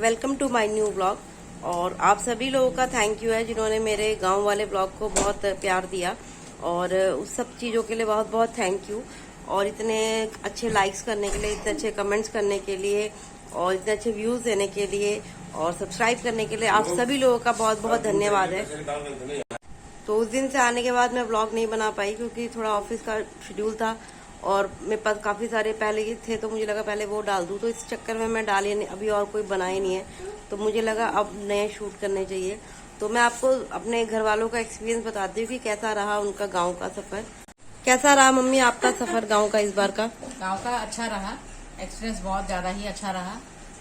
Welcome to my new blog. और आप सभी लोगों का थैंक यू है जिन्होंने मेरे गांव वाले ब्लॉग को बहुत प्यार दिया, और उस सब चीज़ों के लिए बहुत बहुत थैंक यू। और इतने अच्छे लाइक्स करने के लिए, इतने अच्छे कमेंट्स करने के लिए, और इतने अच्छे व्यूज़ देने के लिए, और सब्सक्राइब करने के लिए आप सभी लोगों का बहुत बहुत धन्यवाद है। तो उस दिन से आने के बाद मैं ब्लॉग नहीं बना पाई क्योंकि थोड़ा ऑफिस का शेड्यूल था और मेरे पास काफ़ी सारे पहले ही थे, तो मुझे लगा पहले वो डाल दूँ। तो इस चक्कर में मैं डाली नहीं, अभी और कोई बना ही नहीं है, तो मुझे लगा अब नए शूट करने चाहिए। तो मैं आपको अपने घर वालों का एक्सपीरियंस बताती हूँ कि कैसा रहा उनका गाँव का सफ़र। कैसा रहा मम्मी आपका सफ़र गाँव का इस बार का? गांव का अच्छा रहा, एक्सपीरियंस बहुत ज़्यादा ही अच्छा रहा,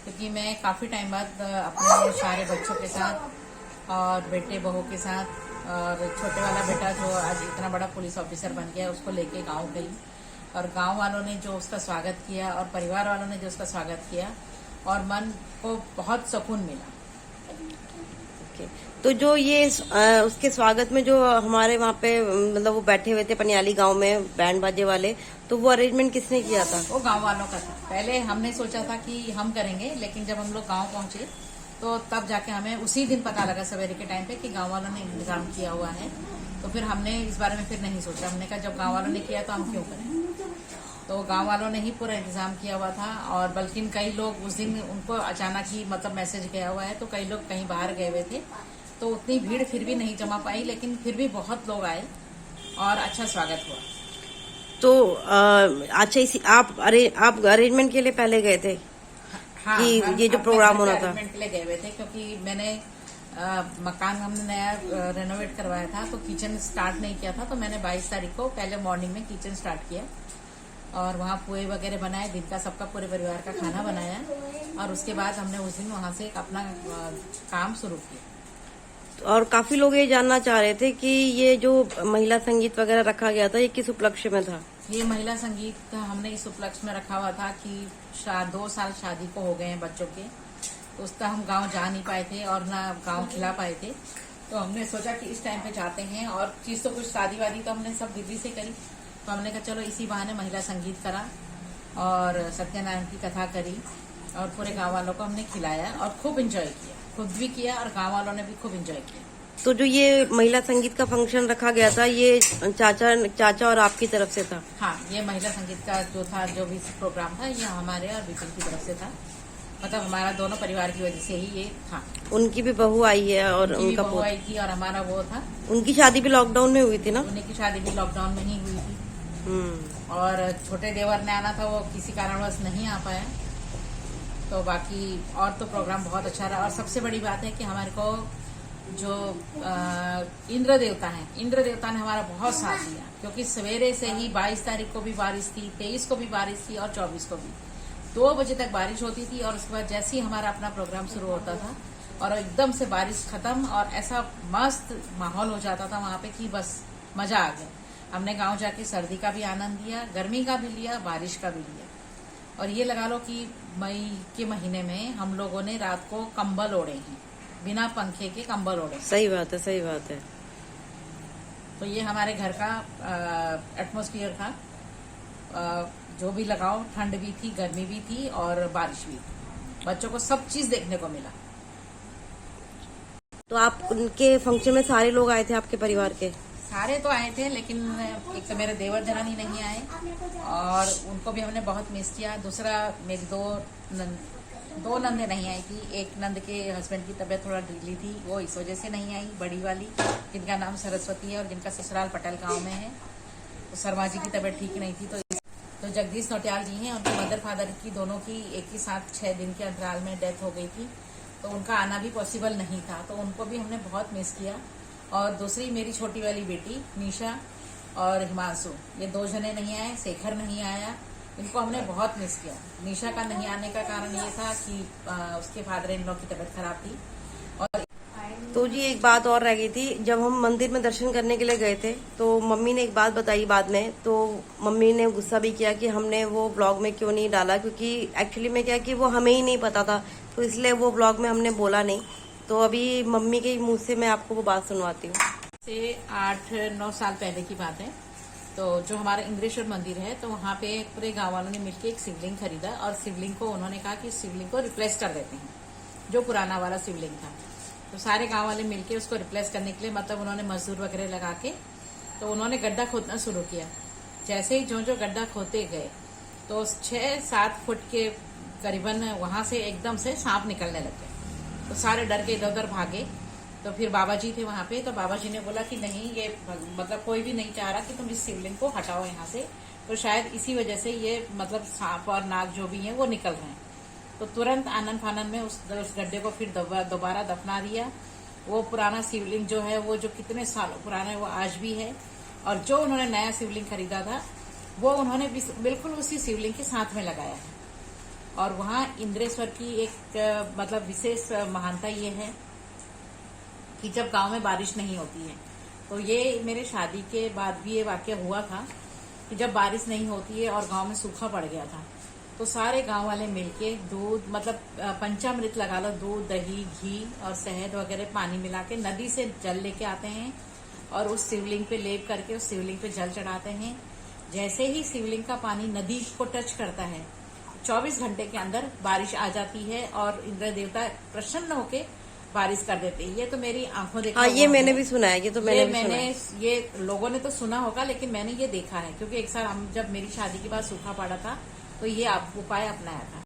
क्योंकि मैं काफ़ी टाइम बाद अपने सारे बच्चों के साथ और बेटे बहू के साथ और छोटे वाला बेटा जो आज इतना बड़ा पुलिस ऑफिसर बन गया उसको लेके गांव गई, और गांव वालों ने जो उसका स्वागत किया और परिवार वालों ने जो उसका स्वागत किया और मन को बहुत सुकून मिला। तो जो ये उसके स्वागत में जो हमारे वहाँ पे मतलब वो बैठे हुए थे पनियाली गांव में बैंड बाजे वाले, तो वो अरेंजमेंट किसने किया था? वो गांव वालों का था। पहले हमने सोचा था कि हम करेंगे, लेकिन जब हम लोग गांव पहुंचे तो तब जाके हमें उसी दिन पता लगा सवेरे के टाइम पे कि गांव वालों ने इंतजाम किया हुआ है। तो फिर हमने इस बारे में फिर नहीं सोचा, हमने कहा जब गांव वालों ने किया तो हम क्यों करें। तो गांव वालों ने ही पूरा इंतजाम किया हुआ था, और बल्कि कई लोग उस दिन उनको अचानक ही मतलब मैसेज गया हुआ है, तो कई लोग कहीं बाहर गए हुए थे, तो उतनी भीड़ फिर भी नहीं जमा पाई, लेकिन फिर भी बहुत लोग आए और अच्छा स्वागत हुआ। तो अच्छा, इसी आप अरेंजमेंट के लिए पहले गए थे? हाँ, कि ये जो प्रोग्राम होना था अरेंजमेंट के लिए गए हुए थे, क्योंकि मैंने मकान हमने नया रेनोवेट करवाया था, तो किचन स्टार्ट नहीं किया था, तो मैंने 22 तारीख को पहले मॉर्निंग में किचन स्टार्ट किया और वहाँ पुए वगैरह बनाए, दिन का सबका पूरे परिवार का खाना बनाया, और उसके बाद हमने उस दिन वहाँ से अपना काम शुरू किया। और काफी लोग ये जानना चाह रहे थे कि ये जो महिला संगीत वगैरह रखा गया था ये किस उपलक्ष्य में था? ये महिला संगीत हमने इस उपलक्ष्य में रखा हुआ था कि 2 साल शादी को हो गए हैं बच्चों के, तो उसका हम गांव जा नहीं पाए थे और ना गांव खिला पाए थे, तो हमने सोचा कि इस टाइम पे जाते हैं। और चीज तो कुछ शादी वादी तो हमने सब दिल्ली से करी, तो हमने कहा चलो इसी बहाने महिला संगीत करा और सत्यनारायण की कथा करी और पूरे गाँव वालों को हमने खिलाया और खूब इंजॉय किया, खुद भी किया और गाँव वालों ने भी खूब इंजॉय किया। तो जो ये महिला संगीत का फंक्शन रखा गया था ये चाचा और आपकी तरफ से था? हाँ, ये महिला संगीत का जो था, जो भी प्रोग्राम था, ये हमारे और विपिन की तरफ से था, मतलब हमारा दोनों परिवार की वजह से ही ये था। उनकी भी बहू आई है और उनका बहू आई थी और हमारा वो था। उनकी शादी भी लॉकडाउन में हुई थी ना? उनकी शादी भी लॉकडाउन में ही हुई थी। और छोटे देवर ने आना था, वो किसी कारणवश नहीं आ पाया। तो बाकी और तो प्रोग्राम बहुत अच्छा रहा। और सबसे बड़ी बात है कि हमारे को जो इंद्र देवता है, इंद्र देवता ने हमारा बहुत साथ दिया, क्योंकि सवेरे से ही 22 तारीख को भी बारिश थी, 23 को भी बारिश थी और 24 को भी 2 बजे तक बारिश होती थी, और उसके बाद जैसे ही हमारा अपना प्रोग्राम शुरू होता था और एकदम से बारिश खत्म और ऐसा मस्त माहौल हो जाता था वहां पे कि बस मजा आ गया। हमने गांव जाके सर्दी का भी आनंद लिया, गर्मी का भी लिया, बारिश का भी लिया। और ये लगा लो कि मई के महीने में हम लोगों ने रात को कंबल ओढ़े हैं, बिना पंखे के कंबल ओढ़े। सही बात है, सही बात है। तो ये हमारे घर का एटमॉस्फेयर था। जो भी लगाओ, ठंड भी थी, गर्मी भी थी और बारिश भी थी, बच्चों को सब चीज देखने को मिला। तो आप उनके फंक्शन में सारे लोग आए थे आपके परिवार के? सारे तो आए थे, लेकिन एक तो मेरे देवर देरानी नहीं आए और उनको भी हमने बहुत मिस किया। दूसरा मेरी दो नंदे नहीं आई थी। एक नंद के हस्बैंड की तबीयत थोड़ा ढीली थी, वो इस वजह से नहीं आई, बड़ी वाली जिनका नाम सरस्वती है और जिनका ससुराल पटेल गांव में है। तो शर्मा जी की तबीयत ठीक नहीं थी, तो जगदीश नौटियाल जी हैं, उनके मदर फादर की दोनों की एक ही साथ 6 दिन के अंतराल में डेथ हो गई थी, तो उनका आना भी पॉसिबल नहीं था, तो उनको भी हमने बहुत मिस किया। और दूसरी मेरी छोटी वाली बेटी निशा और हिमांशु, ये 2 जने नहीं आए, शेखर नहीं आया, इनको हमने बहुत मिस किया। निशा का नहीं आने का कारण ये था कि उसके फादर इन लॉ की तबीयत खराब थी। और तो जी एक बात और रह गई थी, जब हम मंदिर में दर्शन करने के लिए गए थे तो मम्मी ने एक बात बताई बाद में, तो मम्मी ने गुस्सा भी किया कि हमने वो ब्लॉग में क्यों नहीं डाला, क्योंकि एक्चुअली में क्या कि वो हमें ही नहीं पता था, तो इसलिए वो ब्लॉग में हमने बोला नहीं। तो अभी मम्मी के मुंह से मैं आपको वो बात सुनवाती हूँ। से 8-9 साल पहले की बात है। तो जो हमारा इंद्रेश्वर मंदिर है, तो वहाँ पे पूरे गांव वालों ने मिलकर एक शिवलिंग खरीदा और शिवलिंग को उन्होंने कहा कि शिवलिंग को रिप्लेस कर देते हैं। जो पुराना वाला शिवलिंग था। तो सारे गांव वाले मिलके उसको रिप्लेस करने के लिए मतलब उन्होंने मजदूर वगैरह लगा के तो उन्होंने गड्ढा खोदना शुरू किया। जैसे ही जो गड्ढा खोदते गए तो 6-7 फुट के करीबन वहां से एकदम से सांप निकलने लग गए। तो सारे डर के इधर उधर भागे। तो फिर बाबा जी थे वहां पे, तो बाबा जी ने बोला कि नहीं, ये मतलब कोई भी नहीं चाह रहा कि तुम इस शिवलिंग को हटाओ यहाँ से, तो शायद इसी वजह से ये मतलब सांप और नाग जो भी हैं वो निकल रहे हैं। तो तुरंत आनन फानन में उस गड्ढे को फिर दोबारा दफना दिया। वो पुराना शिवलिंग जो है वो जो कितने सालों पुराना है वो आज भी है। और जो उन्होंने नया शिवलिंग खरीदा था वो उन्होंने बिल्कुल उसी शिवलिंग के साथ में लगाया है। और वहाँ इंद्रेश्वर की एक मतलब विशेष महानता ये है कि जब गांव में बारिश नहीं होती है, तो ये मेरे शादी के बाद भी ये वाकया हुआ था कि जब बारिश नहीं होती है और गांव में सूखा पड़ गया था, तो सारे गांव वाले मिलके दूध मतलब पंचामृत लगा लो, दूध, दही, घी और शहद वगैरह पानी मिला के नदी से जल लेके आते हैं और उस शिवलिंग पे लेप करके उस शिवलिंग पे जल चढ़ाते हैं। जैसे ही शिवलिंग का पानी नदी को टच करता है 24 घंटे के अंदर बारिश आ जाती है और इंद्र देवता प्रसन्न होके बारिश कर देते हैं। ये तो मेरी आंखों देखा। हाँ, ये मैंने भी सुना है। ये तो मैंने ये लोगों ने तो सुना होगा, लेकिन मैंने ये देखा है क्योंकि एक साल हम जब मेरी शादी के बाद सूखा पड़ा था तो ये उपाय अपनाया था।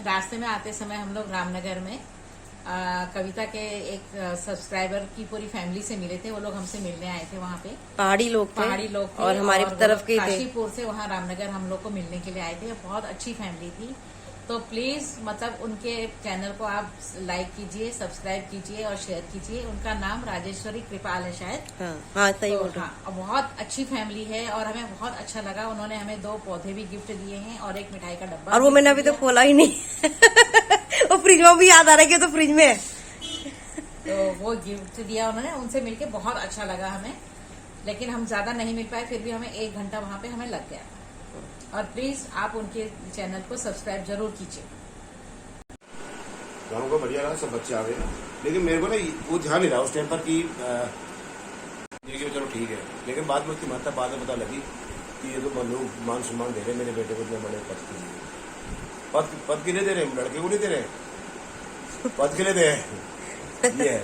रास्ते में आते समय हम लोग रामनगर में कविता के एक सब्सक्राइबर की पूरी फैमिली से मिले थे। वो लोग हमसे मिलने आए थे। वहाँ पे पहाड़ी लोग थे और हमारी तरफ के थे। काशीपुर से वहाँ रामनगर हम लोग को मिलने के लिए आए थे। बहुत अच्छी फैमिली थी। तो प्लीज मतलब उनके चैनल को आप लाइक कीजिए, सब्सक्राइब कीजिए और शेयर कीजिए। उनका नाम राजेश्वरी कृपाल है शायद। हाँ, सही बोल रहा। हाँ, बहुत अच्छी फैमिली है और हमें बहुत अच्छा लगा। उन्होंने हमें 2 पौधे भी गिफ्ट दिए हैं और एक मिठाई का डब्बा। और वो मैंने अभी तो खोला ही नहीं। वो फ्रिज में भी याद आ रहा है कि तो फ्रिज में है। तो वो गिफ्ट दिया उन्होंने, उनसे मिलके बहुत अच्छा लगा हमें। लेकिन हम ज्यादा नहीं मिल पाए, फिर भी हमें 1 घंटा वहाँ पे हमें लग गया। और प्लीज आप उनके चैनल को सब्सक्राइब जरूर कीजिए। गाँव को बढ़िया रहा, सब बच्चे आ गए, लेकिन मेरे को ना वो ध्यान नहीं रहा उस टाइम पर कि ये चलो ठीक है। लेकिन बाद में उसकी महत्ता बाद में पता लगी कि ये तो लोग मान सम्मान दे रहे मेरे बेटे को, इतने बड़े पद के लिए। पद के लिए दे रहे, लड़के को नहीं दे रहे, पद के लिए दे रहे। ये है,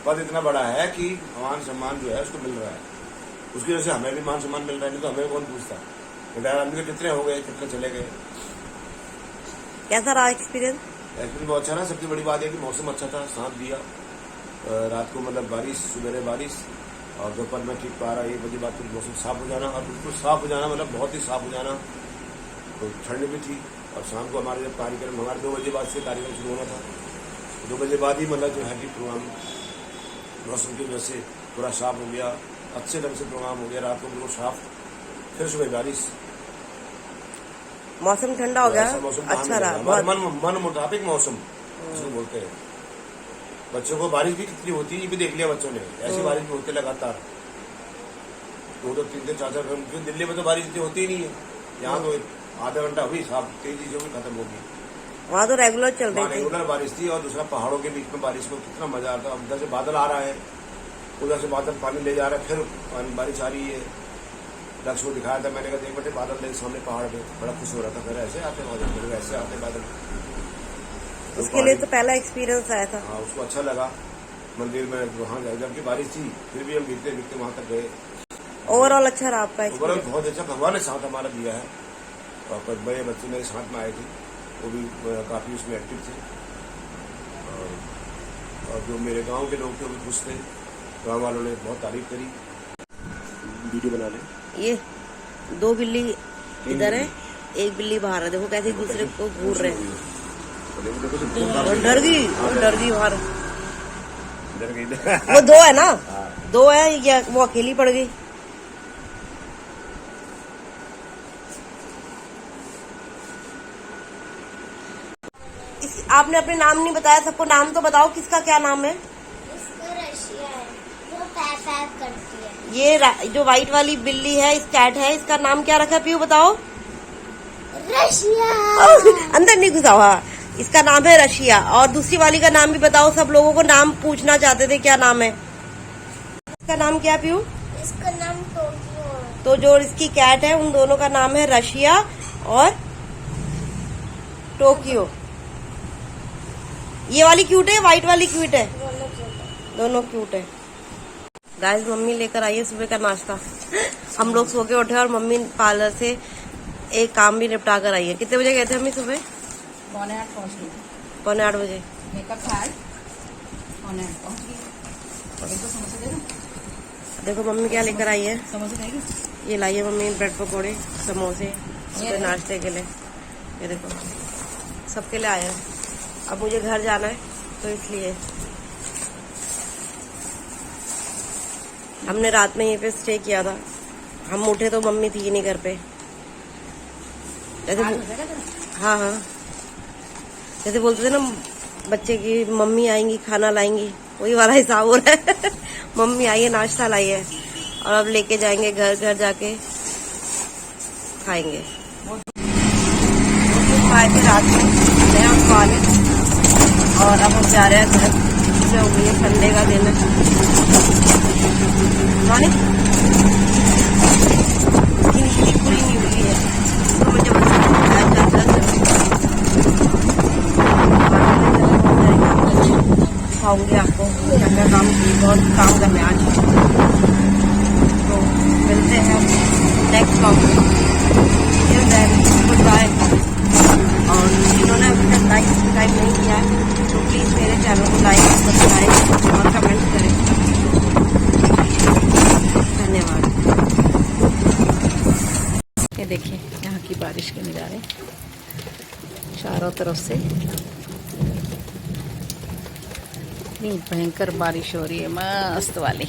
पद इतना बड़ा है कि मान सम्मान जो है उसको मिल रहा है, उसकी वजह से हमें भी मान सम्मान मिल रहा है। नहीं तो हमें कौन पूछता, आदमी के कितने हो गए, कितने चले गए। कैसा रहा एक्सपीरियंस? एक्चुअली बहुत अच्छा रहा। सबसे बड़ी बात है कि मौसम अच्छा था, साथ दिया। रात को मतलब बारिश, सुबह बारिश और दोपहर में ठीक 12-1 बजे बाद फिर मौसम साफ हो जाना। और बिल्कुल साफ हो जाना मतलब बहुत ही साफ हो जाना। तो ठंड भी थी। और शाम को हमारे जब कार्यक्रम, हमारे 2 बजे बाद से कार्यक्रम शुरू होना था, 2 बजे बाद ही मतलब जो है कि प्रोग्राम मौसम की वजह से पूरा साफ हो गया, अच्छे ढंग से प्रोग्राम हो गया। रात को बिल्कुल साफ, फिर सुबह बारिश, मौसम ठंडा हो गया, अच्छा रहा। मन मुताबिक मौसम जिसको बोलते हैं। बच्चों को बारिश भी कितनी होती है ये भी देख लिया बच्चों ने। ऐसी बारिश भी होती है लगातार 2-2, 3-3, 4-4 घंटे। दिल्ली में तो बारिश इतनी होती ही नहीं है। यहाँ तो आधा घंटा हुई, साफ तेजी से भी खत्म होगी। वहाँ तो रेगुलर चल रही थी। रेगुलर बारिश थी। और दूसरा पहाड़ों के बीच में बारिश को कितना मजा आता है। उधर से बादल आ रहा है, उधर से बादल पानी ले जा रहा है, फिर बारिश आ रही है। लक्ष्य को दिखाया था मैंने, कहा देख बेटे बादल देख सामने पहाड़ पे, बड़ा खुश हो रहा था। फिर ऐसे आते बादल, फिर वैसे आते बादल। उसके लिए तो पहला एक्सपीरियंस आया था। हाँ, उसको अच्छा लगा। मंदिर में वहाँ जबकि बारिश थी फिर भी हम भीगते भीगते वहाँ तक गए। ओवरऑल अच्छा रहा आपका ओवरऑल बहुत अच्छा। भगवान ने साथ हमारा दिया है। और बड़े बच्चे मेरे साथ में आए थे, वो भी काफी उसमें एक्टिव थे। और जो मेरे गाँव के लोग थे वो भी खुश थे। गाँव वालों ने बहुत तारीफ करी। वीडियो बना ले। ये 2 बिल्ली इधर है, 1 बिल्ली बाहर है। देखो कैसे एक दूसरे को घूर रहे हैं। डर गई बाहर। वो 2 है ना, 2 है या वो अकेली पड़ गई। आपने अपने नाम नहीं बताया, सबको नाम तो बताओ, किसका क्या नाम है? इसका रशिया है जो पैक करती है। ये जो व्हाइट वाली बिल्ली है, इस कैट है, इसका नाम क्या रखा पीयू बताओ? रशिया। अंदर नहीं घुसा हुआ। इसका नाम है रशिया। और दूसरी वाली का नाम भी बताओ, सब लोगों को नाम पूछना चाहते थे क्या नाम है। इसका नाम क्या पीयू? इसका नाम टोक्यो है। तो जो इसकी कैट है उन दोनों का नाम है रशिया और टोक्यो। ये वाली क्यूट है, व्हाइट वाली क्यूट है? दोनों क्यूट है। गाइस मम्मी लेकर आई है सुबह का नाश्ता। हम लोग सो के उठे और मम्मी पार्लर से एक काम भी निपटा कर आई है। कितने बजे गए थे मम्मी सुबह? 7:45 पहुँच गई। 7:45 बजे। मेकअप था 7:45 पहुँच गई। एक तो समोसे दे दो। देखो मम्मी क्या लेकर आई है। समोसे खाएगी? ये लाई है मम्मी ब्रेड पकौड़े, समोसे सुबह नाश्ते के लिए। ये देखो सबके लिए आया है। अब मुझे घर जाना है तो इसलिए हमने रात में यहीं पे स्टे किया था। हम उठे तो मम्मी थी नहीं घर पे। जैसे आज हो जाएगा तेरा? हाँ हाँ, जैसे बोलते थे ना बच्चे की मम्मी आएंगी खाना लाएंगी, वही वाला हिसाब हो रहा है। मम्मी आई है, नाश्ता लाई है और अब लेके जाएंगे घर। घर जाके खाएंगे। खाए थे रात में नया कॉलेज और अब हम जा रहे हैं घर। से हो गई है, संडे का दिन है। पूरी नहीं हुई है तो मुझे दिखाऊंगी आपको क्या क्या काम की। बहुत काम करने आज, तो मिलते हैं नेक्स्ट ब्लॉग में। Goodbye. और जिन्होंने अभी तक लाइक सब्सक्राइब नहीं किया है तो प्लीज़ मेरे चैनल को लाइक सब्सक्राइब और कमेंट करें। धन्यवाद। ये देखिए यहाँ की बारिश के नज़ारे चारों तरफ से। इतनी भयंकर बारिश हो रही है, मस्त वाली।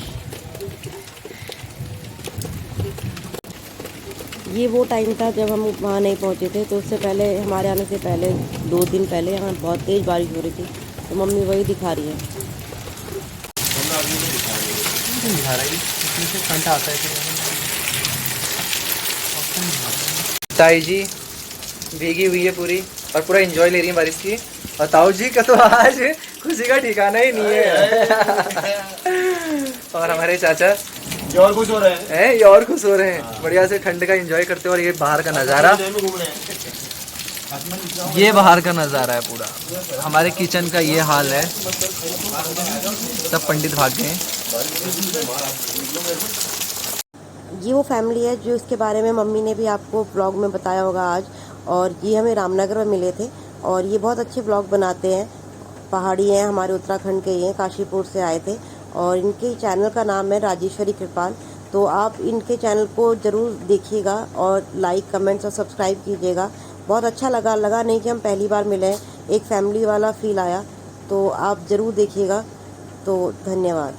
ये वो टाइम था जब हम वहाँ नहीं पहुँचे थे, तो उससे पहले हमारे आने से पहले 2 दिन पहले यहाँ बहुत तेज़ बारिश हो रही थी। तो मम्मी वही दिखा रही है। ताई जी भीगी हुई है पूरी और पूरा एंजॉय ले रही है बारिश की। और ताऊ जी का तो आज खुशी का ठिकाना ही नहीं है। और हमारे चाचा ये और कुछ हो रहा है। ये और खुश हो रहे हैं, बढ़िया से ठंड का एंजॉय करते हैं। और ये बाहर का नज़ारा, ये बाहर का नज़ारा है पूरा। हमारे किचन का ये हाल है, सब पंडित भाग गए हैं। ये वो फैमिली है जो इसके बारे में मम्मी ने भी आपको ब्लॉग में बताया होगा आज। और ये हमें रामनगर में मिले थे और ये बहुत अच्छे ब्लॉग बनाते हैं। पहाड़ी हैं, हमारे उत्तराखंड के ही हैं, काशीपुर से आए थे। और इनके चैनल का नाम है राजेश्वरी कृपाल। तो आप इनके चैनल को ज़रूर देखिएगा और लाइक कमेंट्स और सब्सक्राइब कीजिएगा। बहुत अच्छा लगा नहीं कि हम पहली बार मिले हैं, एक फैमिली वाला फील आया। तो आप ज़रूर देखिएगा। तो धन्यवाद।